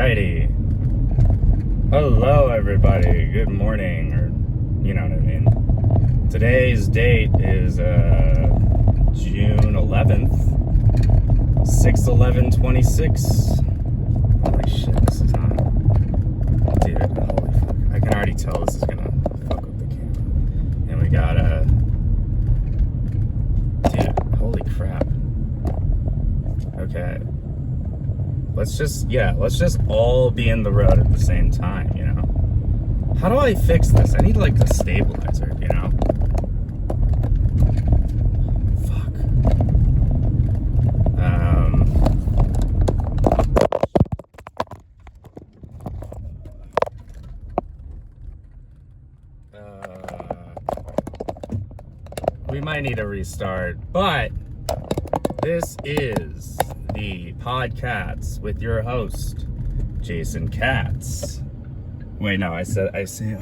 Alrighty. Hello, everybody. Good morning, or you know what I mean. Today's date is June 11th, 6/11/26. Holy shit, this is not. Dude, holy fuck. I can already tell this is gonna fuck with the camera. And we got dude, holy crap. Okay. Let's just all be in the road at the same time, you know? How do I fix this? I need, like, the stabilizer, you know? Fuck. We might need a restart, but this is the Podkatz with your host, Jason Katz. Wait, no, I always say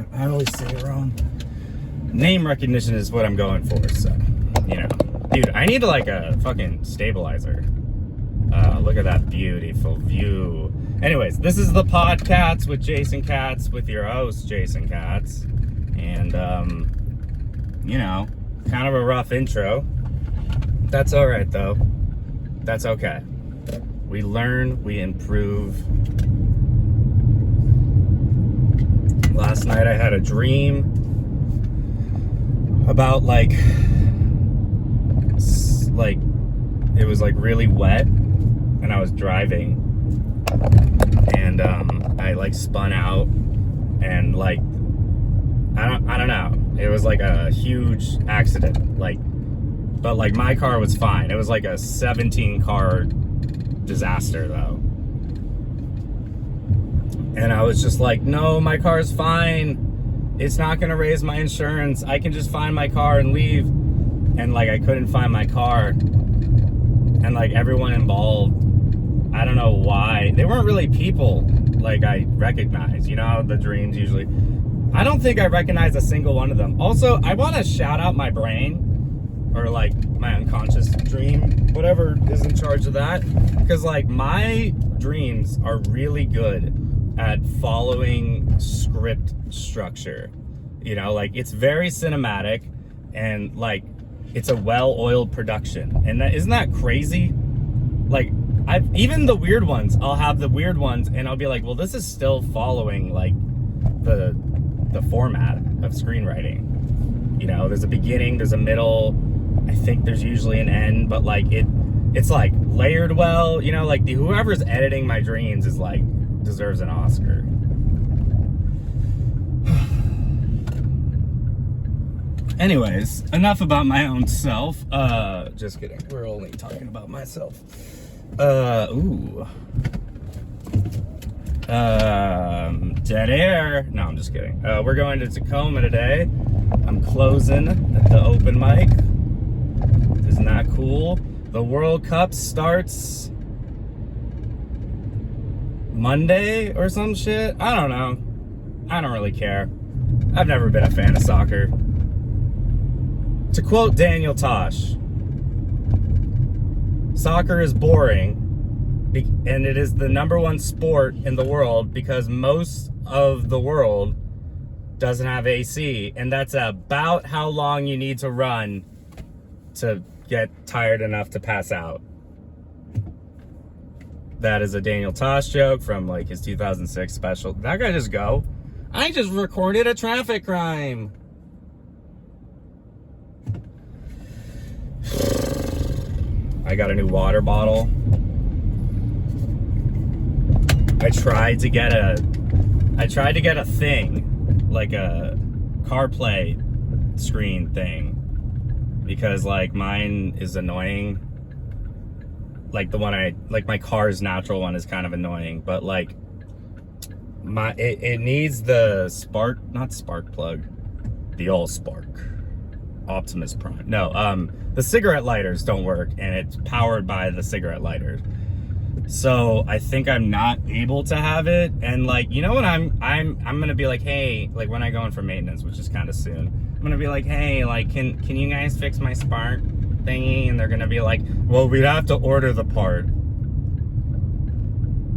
it wrong. Name recognition is what I'm going for, so, you know. Dude, I need like a fucking stabilizer. Look at that beautiful view. Anyways, this is the Podkatz with Jason Katz, with your host, Jason Katz. And, you know, kind of a rough intro. That's all right, though. That's okay. We learn, we improve. Last night I had a dream about like it was like really wet and I was driving and I like spun out and like I don't know. It was like a huge accident, but like my car was fine. It was like a 17 car disaster though. And I was just like, no, my car's fine. It's not gonna raise my insurance. I can just find my car and leave. And like I couldn't find my car. And like everyone involved, I don't know why. They weren't really people like I recognize, you know, the dreams usually. I don't think I recognize a single one of them. Also, I wanna shout out my brain. Or like my unconscious dream, whatever is in charge of that. Because like my dreams are really good at following script structure. You know, like it's very cinematic and like it's a well-oiled production. And isn't that crazy? Like even the weird ones, I'll have the weird ones and I'll be like, well, this is still following like the format of screenwriting. You know, there's a beginning, there's a middle, I think there's usually an end, but like it's like layered well, you know, like whoever's editing my dreams is like deserves an Oscar. Anyways, enough about my own self. Just kidding. We're only talking about myself. Dead air. No, I'm just kidding. We're going to Tacoma today. I'm closing at the open mic. Isn't that cool? The World Cup starts Monday or some shit. I don't know. I don't really care. I've never been a fan of soccer. To quote Daniel Tosh, soccer is boring and it is the #1 sport in the world because most of the world doesn't have AC, and that's about how long you need to run to get tired enough to pass out. That is a Daniel Tosh joke from like his 2006 special. Did that guy just go? I just recorded a traffic crime. I got a new water bottle. I tried to get a thing, like a CarPlay screen thing, because like mine is annoying. Like the one my car's natural one is kind of annoying, but like it needs the not spark plug, the old spark, Optimus Prime. No, the cigarette lighters don't work, and it's powered by the cigarette lighters. So I think I'm not able to have it, and like, you know what, I'm gonna be like, hey, like when I go in for maintenance, which is kind of soon, I'm gonna be like, hey, like can you guys fix my spark thingy? And they're gonna be like, well, we'd have to order the part.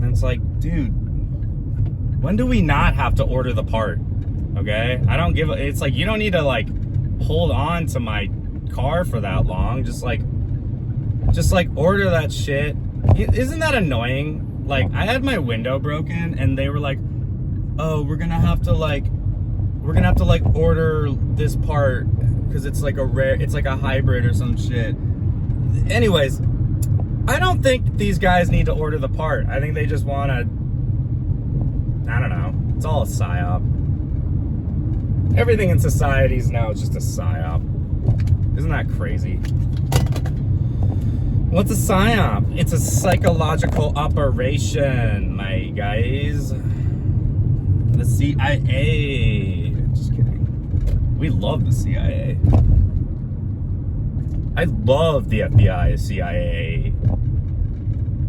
And it's like, dude, When do we not have to order the part? Okay? I don't give a... It's like, you don't need to, like, hold on to my car for that long. Just order that shit. Isn't that annoying? Like, I had my window broken, and they were like, oh, we're gonna have to order this part, because it's like a hybrid or some shit. Anyways, I don't think these guys need to order the part. I think they just want to, I don't know. It's all a psyop. Everything in society is now just a psyop. Isn't that crazy? What's a psyop? It's a psychological operation, my guys. The CIA. Just kidding. We love the CIA. I love the FBI, CIA,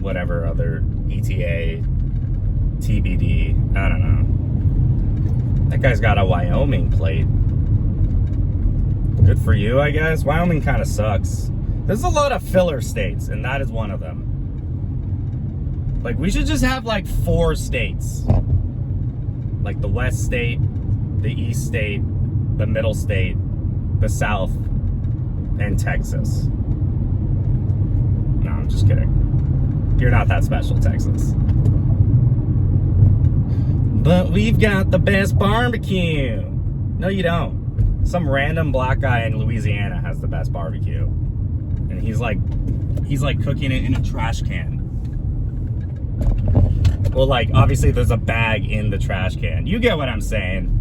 whatever other ETA, TBD. I don't know. That guy's got a Wyoming plate. Good for you, I guess. Wyoming kind of sucks. There's a lot of filler states, and that is one of them. Like, we should just have like 4 states. Like the West state, the East state, the Middle state, the South, and Texas. No, I'm just kidding. You're not that special, Texas. But we've got the best barbecue. No, you don't. Some random black guy in Louisiana has the best barbecue. And he's like cooking it in a trash can. Well, like, obviously there's a bag in the trash can. You get what I'm saying.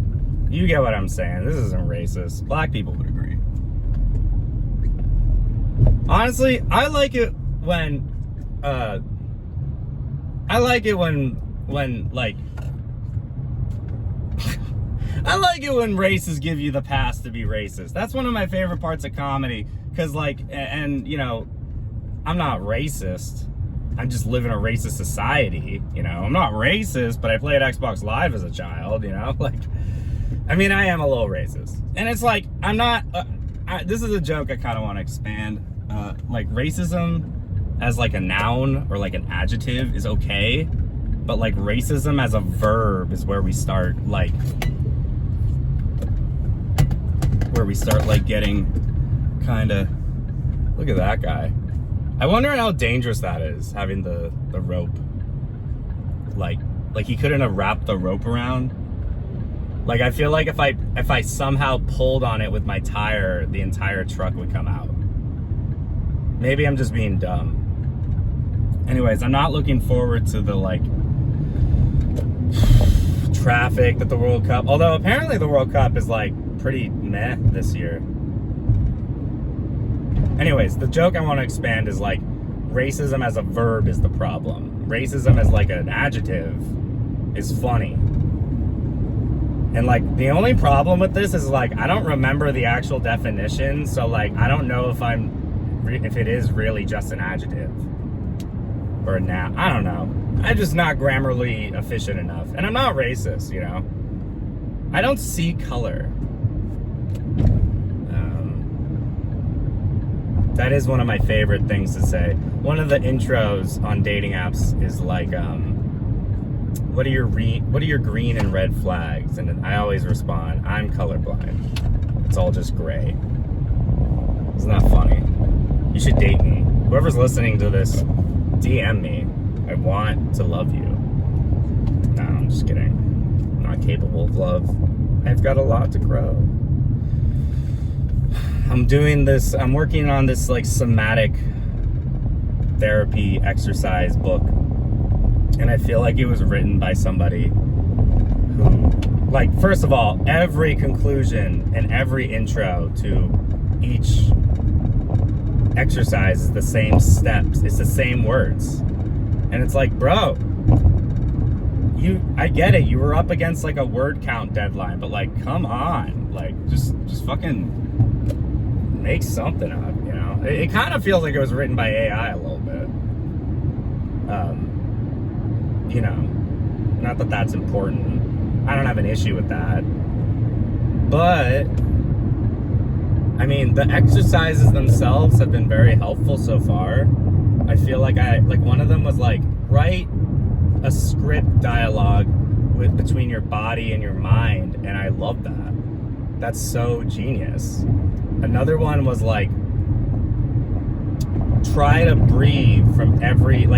You get what I'm saying. This isn't racist. Black people would agree. Honestly, I like it when racists give you the pass to be racist. That's one of my favorite parts of comedy. Cause like, and you know, I'm not racist. I just live in a racist society. You know, I'm not racist, but I played Xbox Live as a child, you know, like, I mean, I am a little racist. And it's like, I'm not, this is a joke I kind of want to expand. Like, racism as like a noun or like an adjective is okay, but like racism as a verb is where we start like getting kind of, look at that guy. I wonder how dangerous that is, having the rope. Like he couldn't have wrapped the rope around. Like, I feel like if I somehow pulled on it with my tire, the entire truck would come out. Maybe I'm just being dumb. Anyways, I'm not looking forward to the like traffic that the World Cup, although apparently the World Cup is like pretty meh this year. Anyways, the joke I want to expand is like, racism as a verb is the problem. Racism as like an adjective is funny. And like, the only problem with this is like, I don't remember the actual definition, so like, I don't know if it is really just an adjective or a noun. I don't know. I'm just not grammarly efficient enough. And I'm not racist, you know? I don't see color. That is one of my favorite things to say. One of the intros on dating apps is like, what are your green and red flags? And I always respond, I'm colorblind. It's all just gray. Isn't that funny? You should date me. Whoever's listening to this, DM me. I want to love you. No, I'm just kidding. I'm not capable of love. I've got a lot to grow. I'm working on this like somatic therapy exercise book. And I feel like it was written by somebody who, like, first of all, every conclusion and every intro to each exercise is the same steps. It's the same words. And it's like, bro, I get it. You were up against like a word count deadline, but like, come on, like, just fucking make something up, you know? It kind of feels like it was written by AI a little bit. You know, not that that's important. I don't have an issue with that. But, I mean, the exercises themselves have been very helpful so far. I feel like one of them was like, write a script dialogue between your body and your mind, and I love that. That's so genius. Another one was like, try to breathe from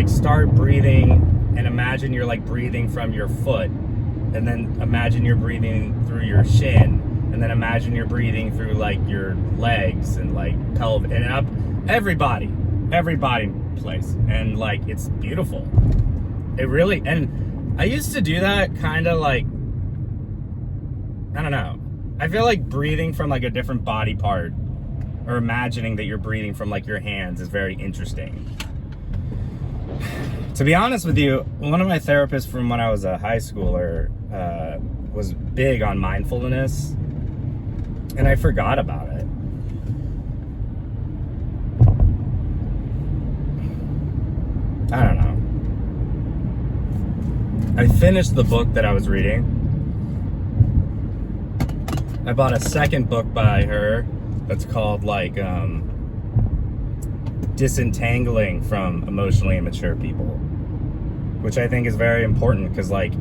start breathing and imagine you're like breathing from your foot, and then imagine you're breathing through your shin, and then imagine you're breathing through like your legs and like pelvic and up every body place, and like it's beautiful. It really, and I used to do that kind of like, I don't know, I feel like breathing from like a different body part, or imagining that you're breathing from like your hands, is very interesting. To be honest with you, one of my therapists from when I was a high schooler was big on mindfulness, and I forgot about it. I don't know. I finished the book that I was reading. I bought a second book by her that's called like Disentangling from Emotionally Immature People, which I think is very important, because like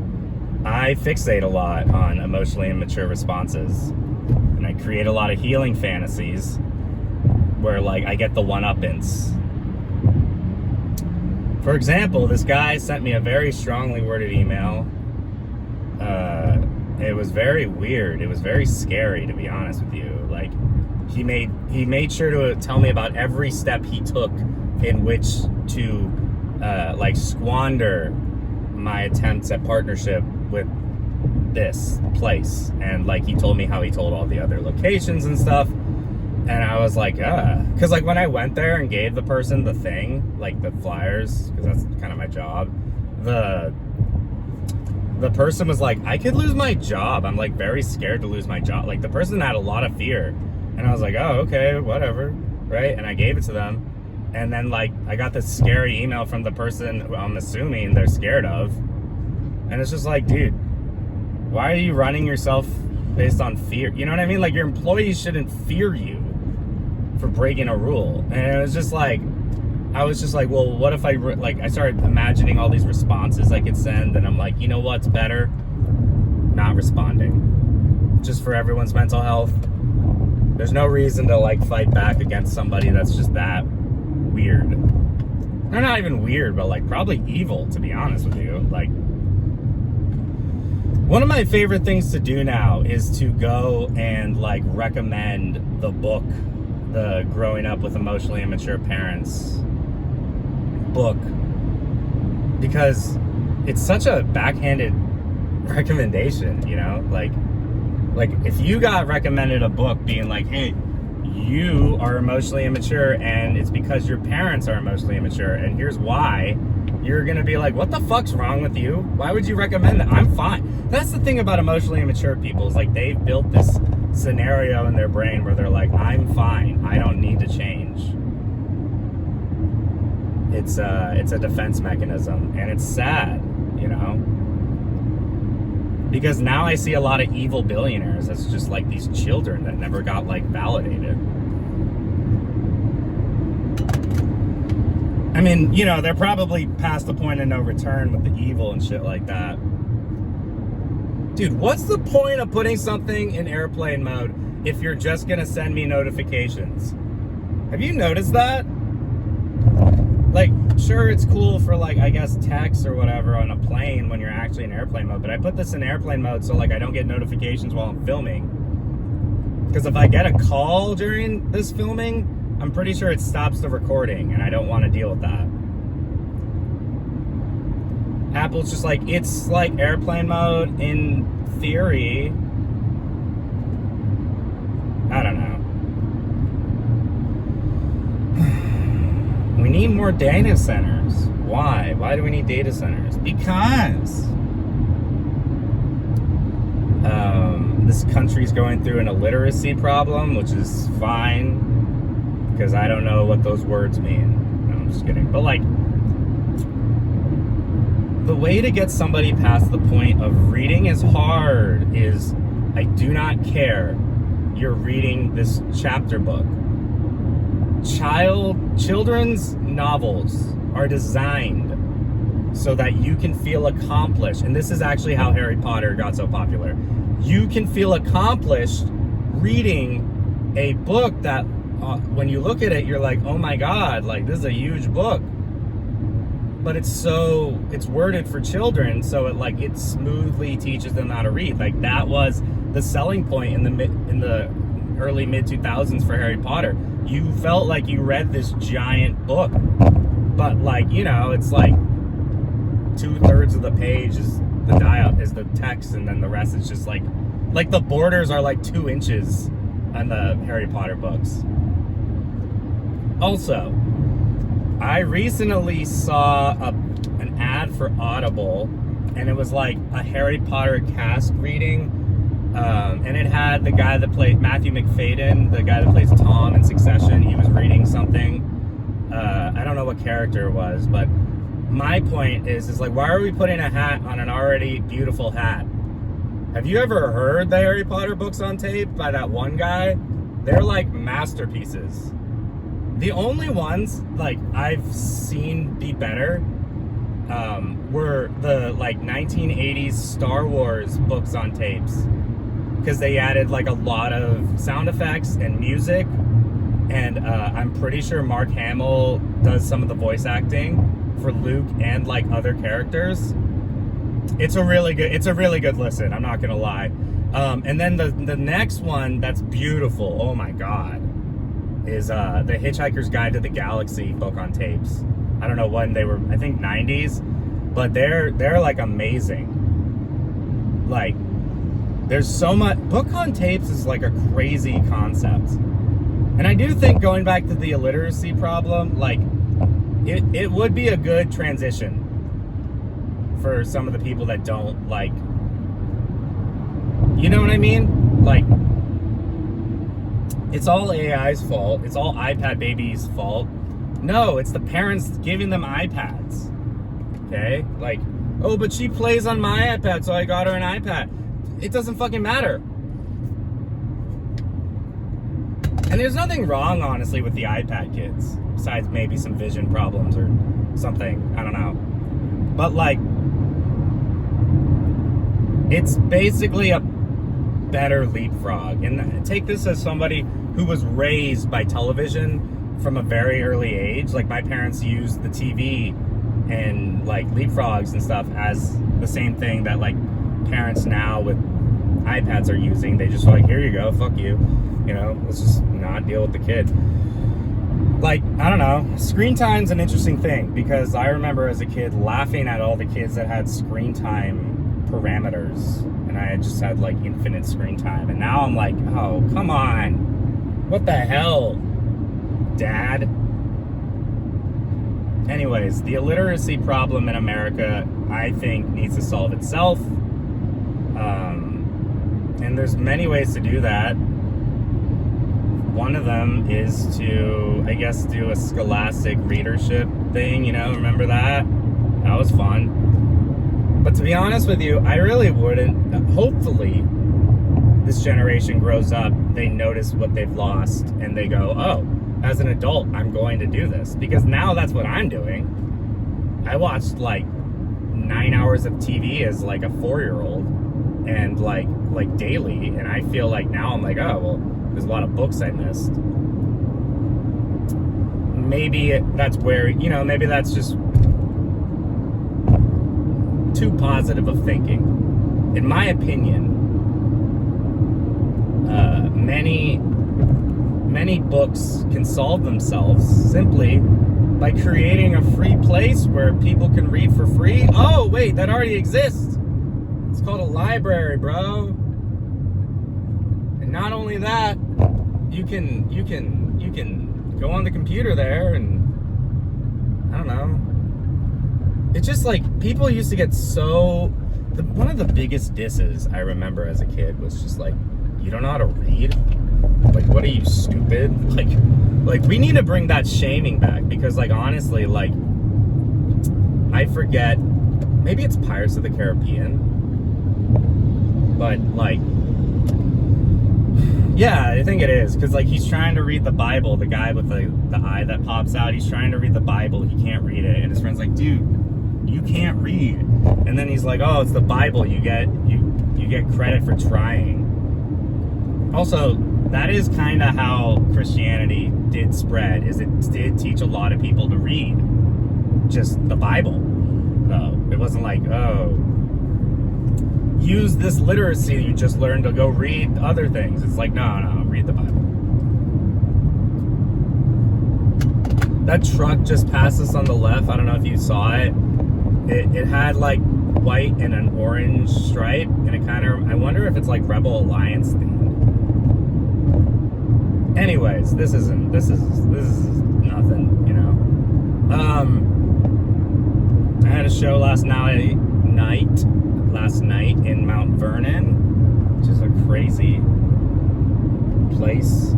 I fixate a lot on emotionally immature responses, and I create a lot of healing fantasies where like I get the one-uppance. For example, this guy sent me a very strongly worded email. It was very weird. It was very scary, to be honest with you. Like, he made sure to tell me about every step he took in which to like squander my attempts at partnership with this place. And like he told me how he told all the other locations and stuff. And I was like, because like when I went there and gave the person the thing, like the flyers, because that's kind of my job, the person was like, I could lose my job. I'm like very scared to lose my job. Like the person had a lot of fear. And I was like, oh, okay, whatever, right? And I gave it to them. And then like I got this scary email from the person who I'm assuming they're scared of. And it's just like, dude, why are you running yourself based on fear? You know what I mean? Like your employees shouldn't fear you for breaking a rule. And it was just like, I was just like, well, what if I started imagining all these responses I could send, and I'm like, you know what's better? Not responding. Just for everyone's mental health. There's no reason to like fight back against somebody that's just that weird. They're not even weird, but like probably evil, to be honest with you. Like, one of my favorite things to do now is to go and like recommend the book, the Growing Up with Emotionally Immature Parents book, because it's such a backhanded recommendation, you know? Like if you got recommended a book being like, hey, you are emotionally immature and it's because your parents are emotionally immature and here's why, you're gonna be like, what the fuck's wrong with you? Why would you recommend that? I'm fine. That's the thing about emotionally immature people, is like they've built this scenario in their brain where they're like, I'm fine, I don't need to change. It's a defense mechanism, and it's sad, you know, because now I see a lot of evil billionaires as just like these children that never got like validated. I mean, you know, they're probably past the point of no return with the evil and shit like that. Dude, what's the point of putting something in airplane mode if you're just gonna send me notifications? Have you noticed that? Like, sure, it's cool for like, I guess, text or whatever on a plane when you're actually in airplane mode, but I put this in airplane mode so like I don't get notifications while I'm filming. Because if I get a call during this filming, I'm pretty sure it stops the recording, and I don't want to deal with that. Apple's just like, it's like airplane mode in theory. I don't know. We need more data centers. Why? Why do we need data centers? Because this country's going through an illiteracy problem, which is fine, because I don't know what those words mean. No, I'm just kidding. But like, the way to get somebody past the point of reading is hard is, I do not care. You're reading this chapter book. Children's novels are designed so that you can feel accomplished. And this is actually how Harry Potter got so popular. You can feel accomplished reading a book that when you look at it, you're like, oh my God, like this is a huge book. But it's worded for children, so it smoothly teaches them how to read. Like that was the selling point in the early mid 2000s for Harry Potter. You felt like you read this giant book, but it's like 2/3 of the page is the text, and then the rest is just like the borders are like 2 inches on the Harry Potter books. Also, I recently saw an ad for Audible, and it was like a Harry Potter cast reading, and it had the guy that played Matthew McFadden, the guy that plays Tom in Succession. He was reading something. I don't know what character it was, but my point is like, why are we putting a hat on an already beautiful hat? Have you ever heard the Harry Potter books on tape by that one guy? They're like masterpieces. The only ones like I've seen be better were the 1980s Star Wars books on tapes, because they added like a lot of sound effects and music, and I'm pretty sure Mark Hamill does some of the voice acting for Luke and like other characters. It's a really good listen, I'm not gonna lie. And then the next one that's beautiful, oh my God, is the Hitchhiker's Guide to the Galaxy book on tapes. I don't know when they were, I think 90s, but they're like amazing. Like there's so much. Book on tapes is like a crazy concept, and I do think, going back to the illiteracy problem, like it would be a good transition for some of the people that don't like, you know what I mean? Like, it's all AI's fault. It's all iPad babies' fault. No, it's the parents giving them iPads. Okay? Like, oh, but she plays on my iPad, so I got her an iPad. It doesn't fucking matter. And there's nothing wrong, honestly, with the iPad kids, besides maybe some vision problems or something. I don't know. But, like, it's basically a better leapfrog. And take this as somebody who was raised by television from a very early age. Like, my parents used the TV and like leapfrogs and stuff as the same thing that like parents now with iPads are using. They just like, here you go, fuck you, you know, let's just not deal with the kid. Like, I don't know, screen time's an interesting thing, because I remember as a kid laughing at all the kids that had screen time parameters, and I had just had like infinite screen time, and now I'm like, oh, come on, what the hell, Dad? Anyways, the illiteracy problem in America, I think, needs to solve itself. And there's many ways to do that. One of them is to, I guess, do a scholastic readership thing, you know, remember that? That was fun. But to be honest with you, I really wouldn't. Hopefully, this generation grows up, they notice what they've lost, and they go, oh, as an adult, I'm going to do this. Because now that's what I'm doing. I watched like 9 hours of TV as like a 4-year-old, and like daily, and I feel like now I'm like, oh, well, there's a lot of books I missed. Maybe that's where, you know, maybe that's just too positive of thinking. In my opinion, many books can solve themselves simply by creating a free place where people can read for free. Oh, wait, that already exists. It's called a library, bro. And not only that, you can go on the computer there, and I don't know. It's just like, people used to get so, one of the biggest disses I remember as a kid was just like, you don't know how to read? Like, what are you, stupid? Like we need to bring that shaming back, because like, honestly, like, I forget, maybe it's Pirates of the Caribbean, but like, yeah, I think it is, because like, he's trying to read the Bible, the guy with the eye that pops out, he's trying to read the Bible, he can't read it, and his friend's like, dude, you can't read. And then he's like, oh, it's the Bible. You get credit for trying. Also, that is kind of how Christianity did spread, is it did teach a lot of people to read just the Bible. It wasn't like, oh, use this literacy you just learned to go read other things. It's like, no, read the Bible. That truck just passed us on the left. I don't know if you saw it. It had like white and an orange stripe, and it kind of, I wonder if it's like Rebel Alliance themed. Anyways, this is nothing, you know. I had a show last night in Mount Vernon, which is a crazy place.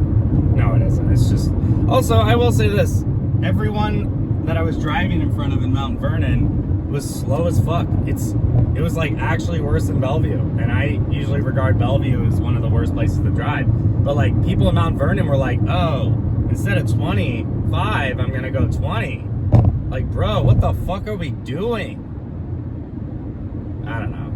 No, it isn't. It's just, also, I will say this, everyone that I was driving in front of in Mount Vernon was slow as fuck. It was like actually worse than Bellevue, and I usually regard Bellevue as one of the worst places to drive. But like, people in Mount Vernon were like, oh, instead of 25, I'm gonna go 20. Like, bro, what the fuck are we doing? I don't know.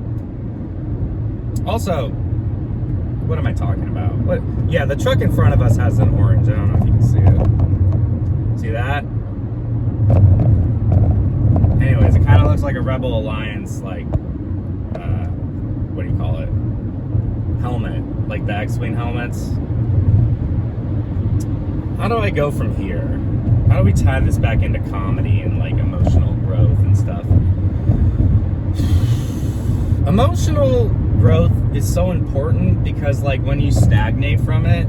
Also, what am I talking about? What? Yeah, the truck in front of us has an orange. I don't know if you can see it. See that? Anyways, it kind of looks like a Rebel Alliance, like, what do you call it? Helmet. Like the X-Wing helmets. How do I go from here? How do we tie this back into comedy and like emotional growth and stuff? Emotional growth is so important because like when you stagnate from it,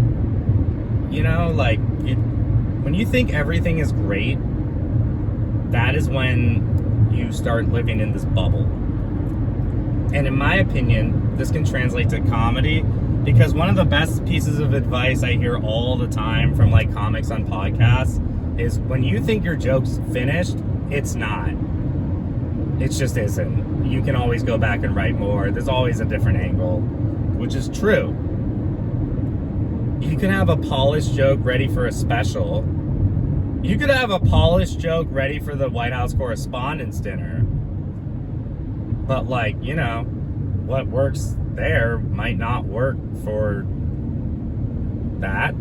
you know, like when you think everything is great, that is when you start living in this bubble. And in my opinion, this can translate to comedy, because one of the best pieces of advice I hear all the time from like comics on podcasts is when you think your joke's finished, it's not. It just isn't. You can always go back and write more. There's always a different angle, which is true. You can have a polished joke ready for a special. You could have a polished joke ready for the White House Correspondents' Dinner. But like, you know, what works there might not work for that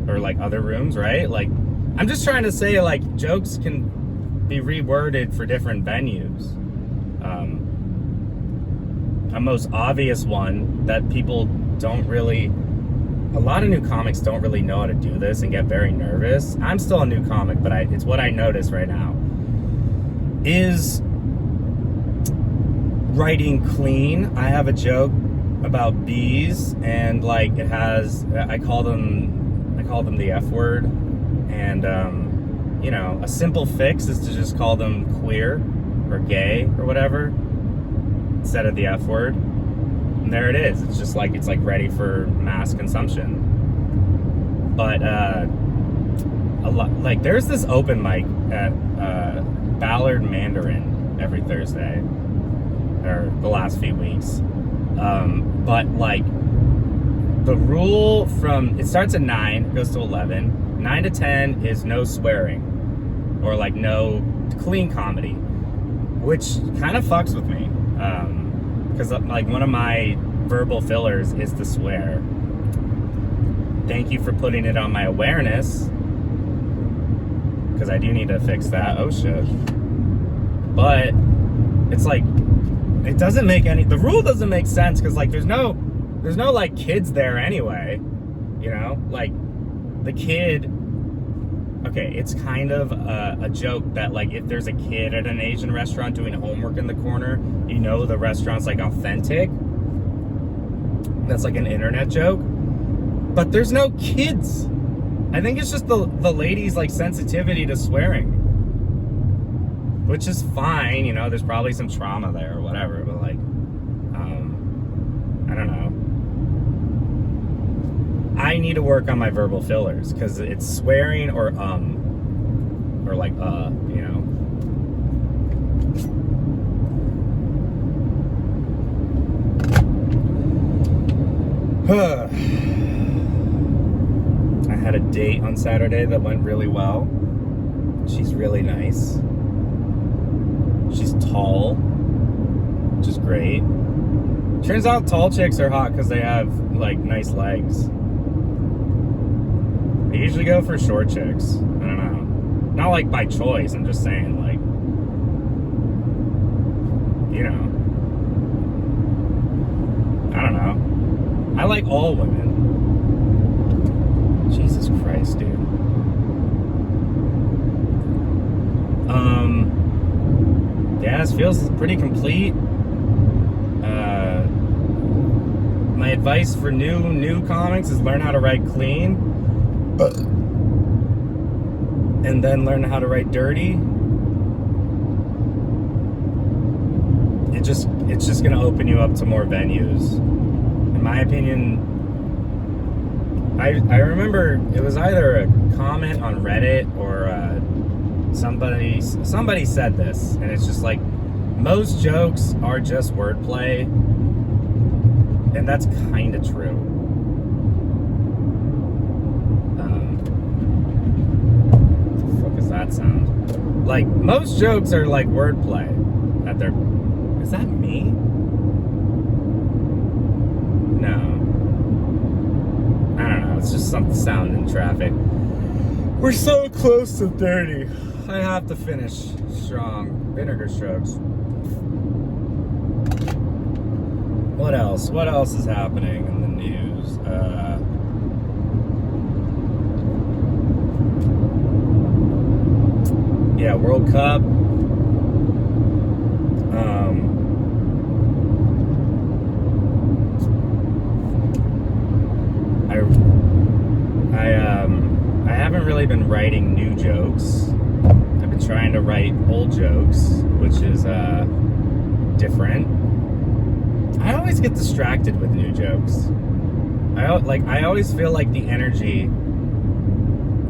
or like other rooms, right? Like, I'm just trying to say, like, jokes can be reworded for different venues. A most obvious one that people don't really, a lot of new comics don't really know how to do this and get very nervous. I'm still a new comic, but it's what I notice right now, is writing clean. I have a joke about bees, and like it has, I call them the F word, and you know, a simple fix is to just call them queer or gay or whatever instead of the F word, and there it is. It's just like, it's like ready for mass consumption. But a lot, like, there's this open mic at Ballard Mandarin every Thursday, or the last few weeks. But like, the rule from, it starts at 9, goes to 11. 9 to 10 is no swearing, or like no clean comedy, which kind of fucks with me. Because like one of my verbal fillers is to swear. Thank you for putting it on my awareness, because I do need to fix that. Oh shit. But it's like, it doesn't make any, the rule doesn't make sense, because like there's no like kids there anyway, you know, like the kid, okay, it's kind of a joke that like if there's a kid at an Asian restaurant doing homework in the corner, you know the restaurant's like authentic. That's like an internet joke, but there's no kids. I think it's just the lady's like sensitivity to swearing, which is fine, you know, there's probably some trauma there or whatever, but like, I don't know. I need to work on my verbal fillers, because it's swearing or like, you know. I had a date on Saturday that went really well. She's really nice. She's tall, which is great. Turns out tall chicks are hot because they have, like, nice legs. I usually go for short chicks. I don't know. Not, like, by choice. I'm just saying, like, you know. I don't know. I like all women. Jesus Christ, dude. Yeah, this feels pretty complete. My advice for new comics is learn how to write clean, and then learn how to write dirty. It's just gonna open you up to more venues. In my opinion, I remember it was either a comment on Reddit or somebody said this, and it's just like, most jokes are just wordplay, and that's kind of true. What the fuck is that sound? Like, most jokes are like wordplay at their... Is that me? No. I don't know. It's just some sound in traffic. We're so close to 30. I have to finish strong. Vinegar strokes. What else? What else is happening in the news? Yeah, World Cup. I haven't really been writing new jokes. I've been trying to write old jokes, which is different. I always get distracted with new jokes. I always feel like the energy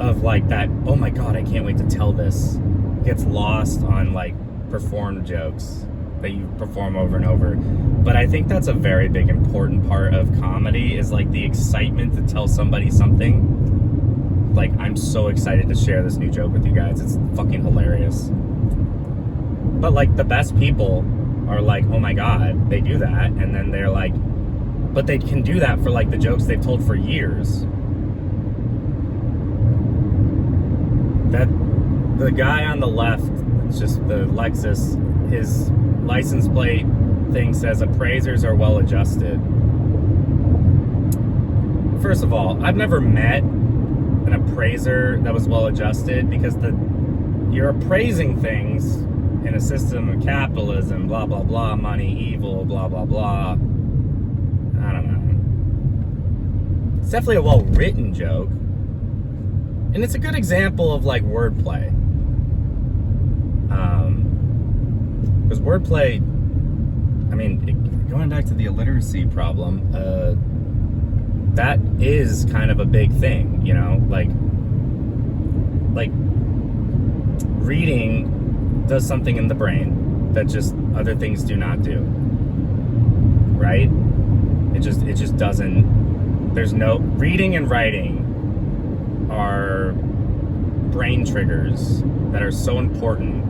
of like that, oh my god, I can't wait to tell this, gets lost on like performed jokes that you perform over and over. But I think that's a very big important part of comedy, is like the excitement to tell somebody something. Like, I'm so excited to share this new joke with you guys. It's fucking hilarious. But like, the best people are like, oh my god, they do that, and then they're like, but they can do that for like the jokes they've told for years. That the guy on the left, it's just the Lexus, his license plate thing says appraisers are well adjusted. First of all, I've never met an appraiser that was well adjusted, because you're appraising things in a system of capitalism, blah blah blah, money, evil, blah blah blah. I don't know. It's definitely a well-written joke, and it's a good example of like wordplay. Because wordplay, I mean, going back to the illiteracy problem, that is kind of a big thing, you know, like reading does something in the brain that just other things do not do, right? It just doesn't. There's no... Reading and writing are brain triggers that are so important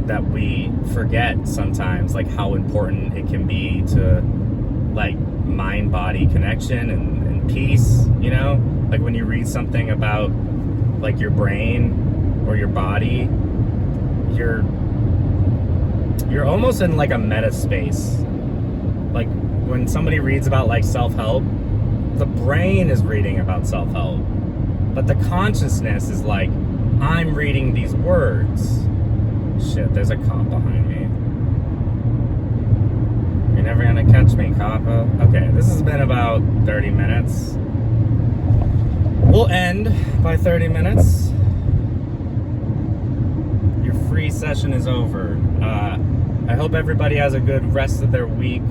that we forget sometimes, like, how important it can be to like mind-body connection and peace, you know? Like when you read something about like your brain or your body, you're almost in like a meta space. Like when somebody reads about like self-help, the brain is reading about self-help, but the consciousness is like, I'm reading these words. Shit, there's a cop behind me. You're never gonna catch me, coppa. Okay, this has been about 30 minutes. We'll end by 30 minutes. Your free session is over. I hope everybody has a good rest of their week.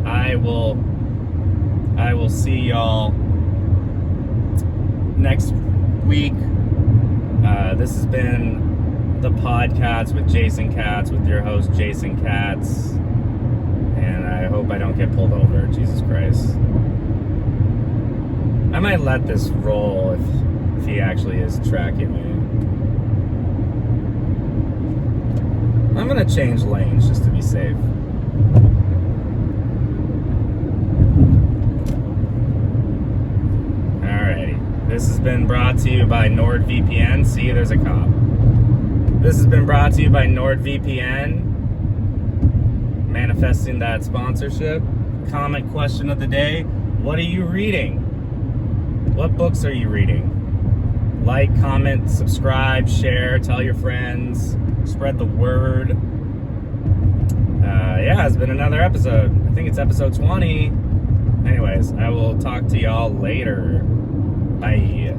I will see y'all next week. This has been the Podkatz with Jason Katz, with your host Jason Katz, and I hope I don't get pulled over. Jesus Christ. I might let this roll if he actually is tracking me. I'm gonna change lanes just to be safe. Alrighty. This has been brought to you by NordVPN. See, there's a cop. This has been brought to you by NordVPN. Manifesting that sponsorship. Comment question of the day. What are you reading? What books are you reading? Like, comment, subscribe, share, tell your friends, spread the word. Yeah, it's been another episode. I think it's episode 20. Anyways, I will talk to y'all later. Bye.